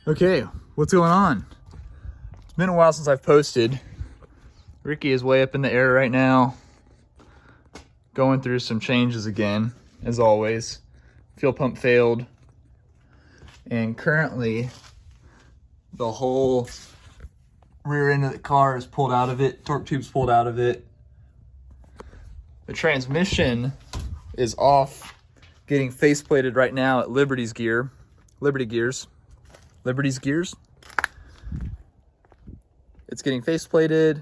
Okay, what's going on? It's been a while since I've posted. Ricky is way up in the air right now, going through some changes again, as always. Fuel pump failed, and currently the whole rear end of the car is pulled out of it, torque tube's pulled out of it. The transmission is off, getting faceplated right now at Liberty Gears. It's getting faceplated.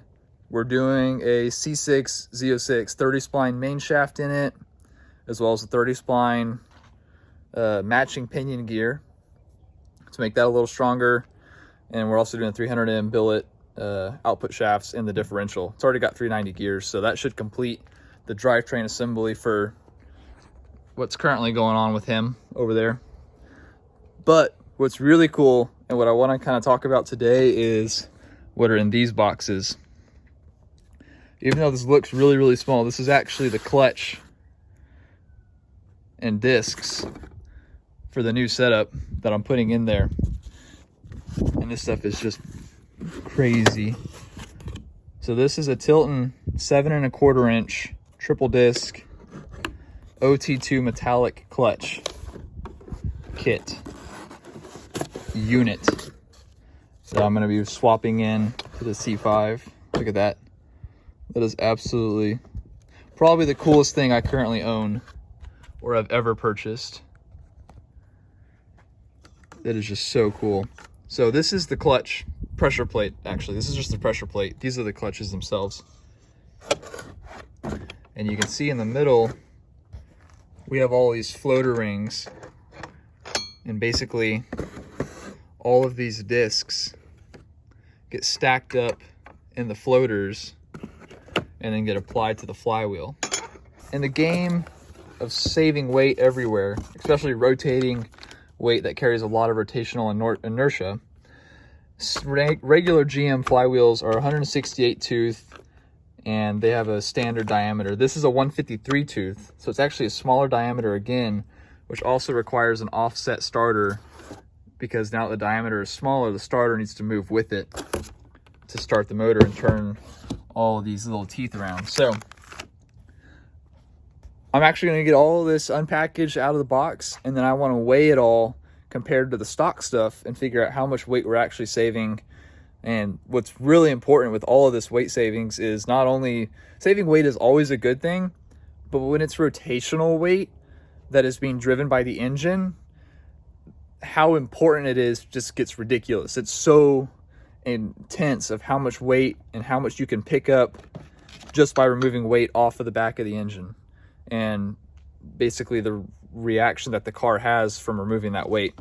We're doing a C6 Z06 30 spline main shaft in it, as well as a 30 spline matching pinion gear to make that a little stronger. And we're also doing 300M billet output shafts in the differential. It's already got 390 gears, so that should complete the drivetrain assembly for what's currently going on with him over there. But what's really cool and what I want to kind of talk about today is what are in these boxes. Even though this looks really, really small, this is actually the clutch and discs for the new setup that I'm putting in there. And this stuff is just crazy. So this is a Tilton 7 1/4 inch triple disc OT2 metallic clutch kit unit that I'm going to be swapping in to the C5. Look at that. That is absolutely probably the coolest thing I currently own or have ever purchased. That is just so cool. So this is the clutch pressure plate. Actually, this is just the pressure plate. These are the clutches themselves. And you can see in the middle, we have all these floater rings. And basically, all of these discs get stacked up in the floaters and then get applied to the flywheel. In the game of saving weight everywhere, especially rotating weight that carries a lot of rotational inertia, regular GM flywheels are 168 tooth and they have a standard diameter. This is a 153 tooth, so it's actually a smaller diameter again, which also requires an offset starter because now the diameter is smaller, the starter needs to move with it to start the motor and turn all of these little teeth around. So I'm actually going to get all of this unpackaged out of the box, and then I want to weigh it all compared to the stock stuff and figure out how much weight we're actually saving. And what's really important with all of this weight savings is not only saving weight is always a good thing, but when it's rotational weight that is being driven by the engine, how important it is just gets ridiculous. It's so intense of how much weight and how much you can pick up just by removing weight off of the back of the engine, and basically the reaction that the car has from removing that weight.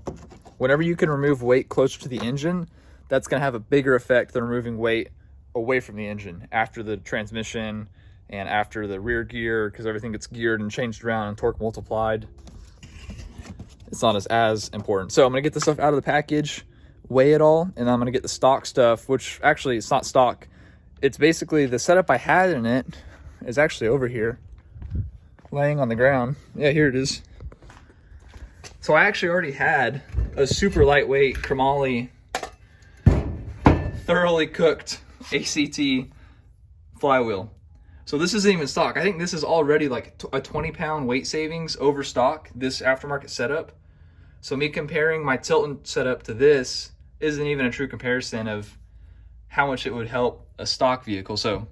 Whenever you can remove weight closer to the engine, that's going to have a bigger effect than removing weight away from the engine after the transmission and after the rear gear, because everything gets geared and changed around and torque multiplied. It's not as important. So I'm going to get this stuff out of the package, weigh it all, and I'm going to get the stock stuff, which actually it's not stock. It's basically the setup I had in it is actually over here, laying on the ground. Yeah, here it is. So I actually already had a super lightweight chromoly, thoroughly cooked ACT flywheel. So this isn't even stock. I think this is already like a 20-pound weight savings over stock, this aftermarket setup. So me comparing my Tilton setup to this isn't even a true comparison of how much it would help a stock vehicle. So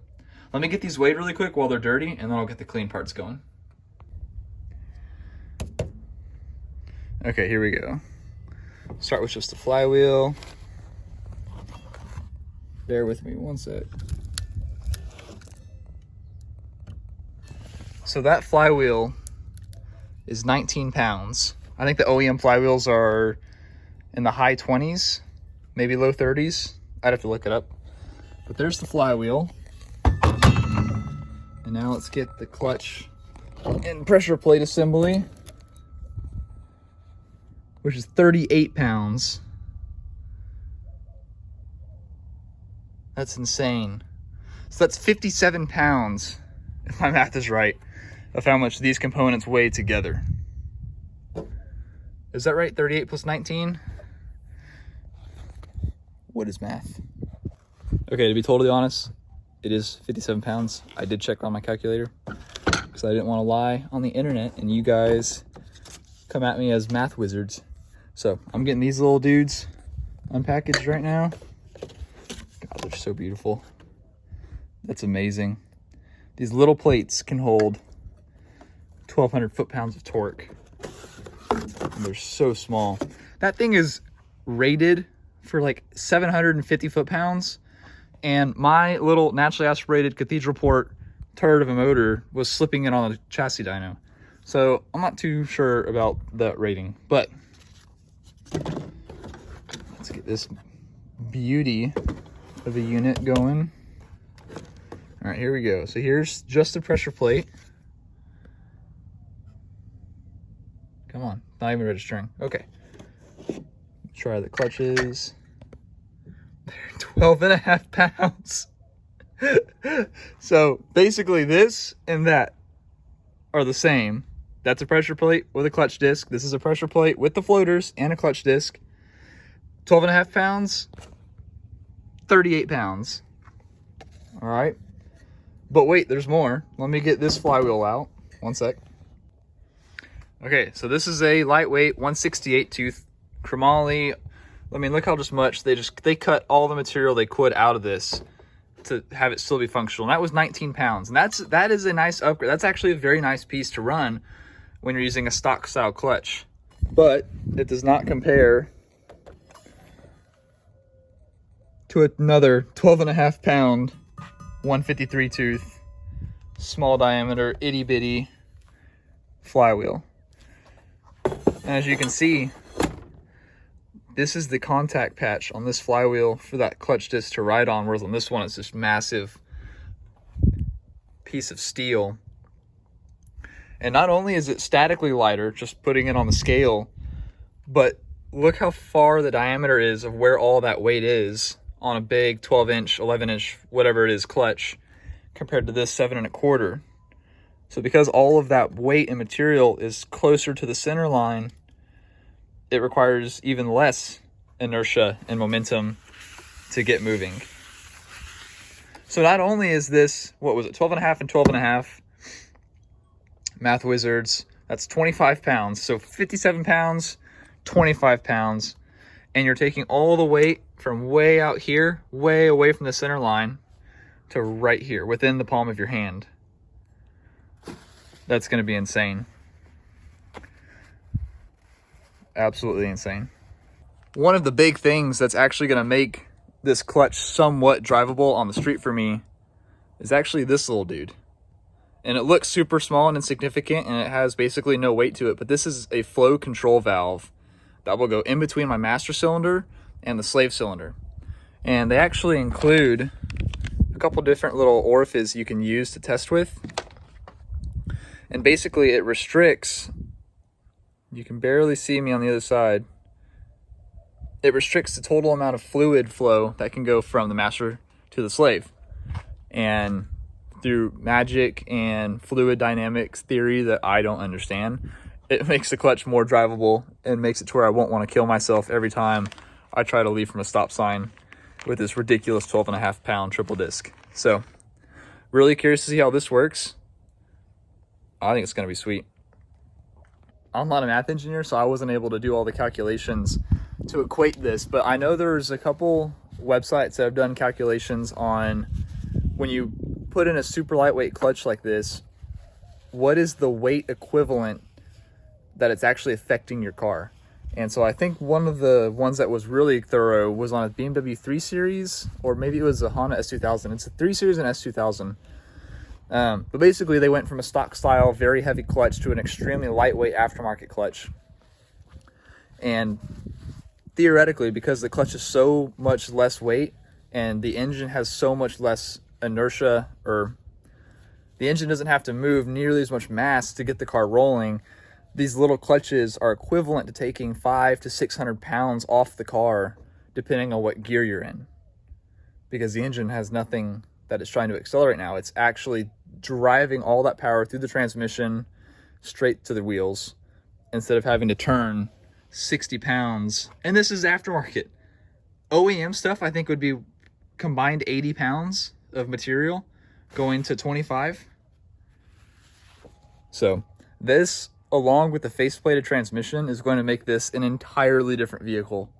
let me get these weighed really quick while they're dirty, and then I'll get the clean parts going. Okay, here we go. Start with just the flywheel. Bear with me one sec. So that flywheel is 19 pounds. I think the OEM flywheels are in the high 20s, maybe low 30s. I'd have to look it up. But there's the flywheel. And now let's get the clutch and pressure plate assembly, which is 38 pounds. That's insane. So that's 57 pounds, if my math is right, of how much these components weigh together. Is that right? 38 plus 19? What is math? Okay, to be totally honest, it is 57 pounds. I did check on my calculator because I didn't want to lie on the internet and you guys come at me as math wizards. So I'm getting these little dudes unpackaged right now. God, they're so beautiful. That's amazing. These little plates can hold 1,200 foot-pounds of torque. And they're so small. That thing is rated for like 750 foot-pounds. And my little naturally aspirated cathedral port turd of a motor was slipping in on a chassis dyno. So I'm not too sure about that rating, but let's get this beauty of a unit going. All right, here we go. So here's just the pressure plate. Come on, not even registering. Okay. Try the clutches. They're 12.5 pounds. So basically this and that are the same. That's a pressure plate with a clutch disc. This is a pressure plate with the floaters and a clutch disc. 12.5 pounds, 38 pounds. All right. But wait, there's more. Let me get this flywheel out. One sec. Okay, so this is a lightweight 168 tooth chromoly. I mean, look how much they cut all the material they could out of this to have it still be functional. And that was 19 pounds. And that is a nice upgrade. That's actually a very nice piece to run when you're using a stock style clutch. But it does not compare to another 12.5 pound 153 tooth small diameter itty bitty flywheel. And as you can see, this is the contact patch on this flywheel for that clutch disc to ride on, whereas on this one it's this massive piece of steel. And not only is it statically lighter, just putting it on the scale, but look how far the diameter is of where all that weight is on a big 12-inch, 11-inch, whatever it is, clutch, compared to this 7.25. So because all of that weight and material is closer to the center line, it requires even less inertia and momentum to get moving. So not only is this, what was it, 12.5 and 12.5, math wizards, that's 25 pounds. So 57 pounds, 25 pounds, and you're taking all the weight from way out here, way away from the center line, to right here, within the palm of your hand. That's going to be insane. Absolutely insane. One of the big things that's actually going to make this clutch somewhat drivable on the street for me is actually this little dude. And it looks super small and insignificant, and it has basically no weight to it, but this is a flow control valve that will go in between my master cylinder and the slave cylinder. And they actually include a couple different little orifices you can use to test with. And basically it restricts, you can barely see me on the other side, it restricts the total amount of fluid flow that can go from the master to the slave. And through magic and fluid dynamics theory that I don't understand, it makes the clutch more drivable and makes it to where I won't want to kill myself every time I try to leave from a stop sign with this ridiculous 12.5 pound triple disc. So really curious to see how this works. I think it's going to be sweet. I'm not a math engineer, so I wasn't able to do all the calculations to equate this, but I know there's a couple websites that have done calculations on when you put in a super lightweight clutch like this, what is the weight equivalent that it's actually affecting your car. And so I think one of the ones that was really thorough was on a BMW 3 Series, or maybe it was a Honda S2000. It's a 3 Series and S2000. But basically they went from a stock style, very heavy clutch to an extremely lightweight aftermarket clutch. And theoretically, because the clutch is so much less weight and the engine has so much less inertia, or the engine doesn't have to move nearly as much mass to get the car rolling, these little clutches are equivalent to taking 500 to 600 pounds off the car, depending on what gear you're in. Because the engine has nothing that it's trying to accelerate now. It's actually driving all that power through the transmission straight to the wheels, instead of having to turn 60 pounds, and this is aftermarket, OEM stuff, I think, would be combined 80 pounds of material going to 25. So this, along with the faceplated transmission, is going to make this an entirely different vehicle.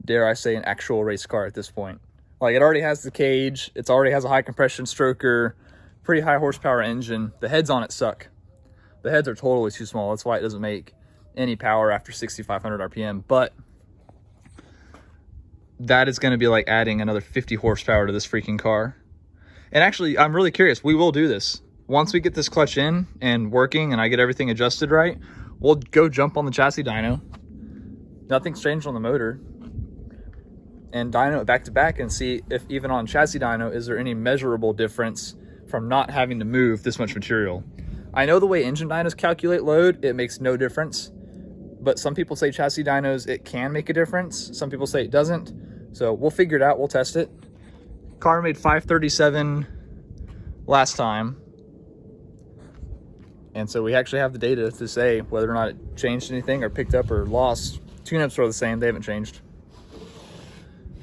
Dare I say, an actual race car at this point. Like, it already has the cage, it already has a high compression stroker, pretty high horsepower engine. The heads on it suck. The heads are totally too small. That's why it doesn't make any power after 6,500 RPM. But that is going to be like adding another 50 horsepower to this freaking car. And actually, I'm really curious. We will do this. Once we get this clutch in and working and I get everything adjusted right, we'll go jump on the chassis dyno. Nothing's changed on the motor. And dyno it back to back and see if even on chassis dyno, is there any measurable difference from not having to move this much material. I know the way engine dynos calculate load, it makes no difference. But some people say chassis dynos, it can make a difference. Some people say it doesn't. So we'll figure it out, we'll test it. Car made 537 last time. And so we actually have the data to say whether or not it changed anything or picked up or lost. Tune-ups are the same, they haven't changed.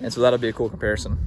And so that'll be a cool comparison.